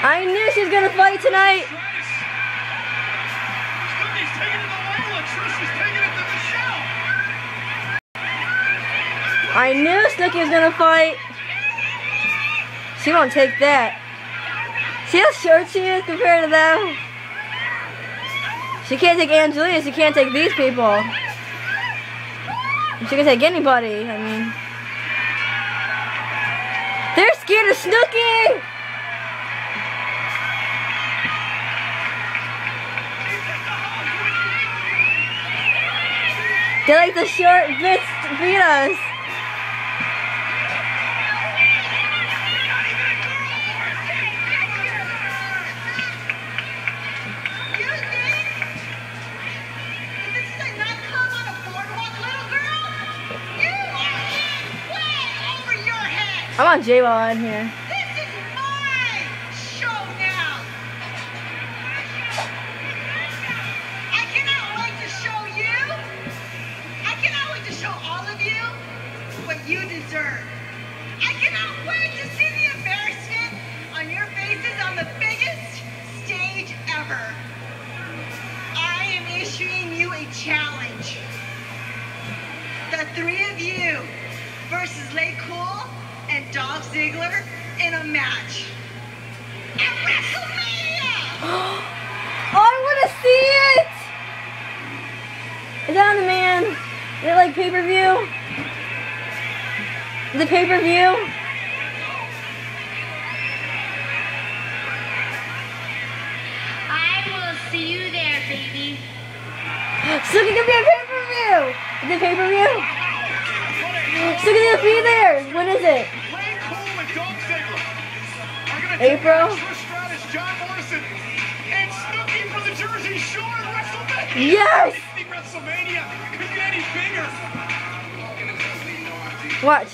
I knew she was gonna fight tonight. Snooki's taking it to Layla. Trish is taking it to Michelle. I knew Snooki was gonna fight. She won't take that. See how short she is compared to them? She can't take Angelina, she can't take these people. She can take anybody, I mean. They're scared of Snooki! They like the short bits beat us. I want J-Law in here. This is my show now. I cannot wait to show you. I cannot wait to show all of you what you deserve. I cannot wait to see the embarrassment on your faces on the biggest stage ever. I am issuing you a challenge. The three of you versus Lay Cool and Dolph Ziggler in a match at WrestleMania! I want to see it! Is that on demand? Is it like pay-per-view? Is it pay-per-view? I will see you there, baby. Snooki can be a pay-per-view! Is it pay-per-view? Snooki gonna be there! When is it? Lay Cool and Dolph Ziggler are gonna April? take on Trish Stratus, John Morrison, and Snooki from the Jersey Shore at WrestleMania. Yes! I think WrestleMania could get any bigger. Watch.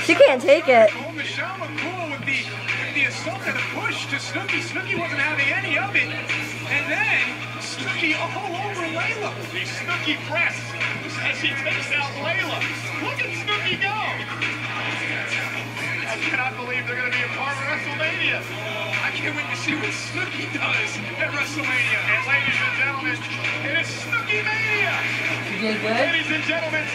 She can't take it. Michelle McCool with the assault and the push to Snooki. Snooki wasn't having any of it. And then Snooki all over Layla. The Snooki press as he takes out Layla. Look at Snooki go. I cannot believe they're going to be a part of WrestleMania. I can't wait to see what Snooki does at WrestleMania. And ladies and gentlemen, it is Snooki Mania. You did good? Ladies and gentlemen.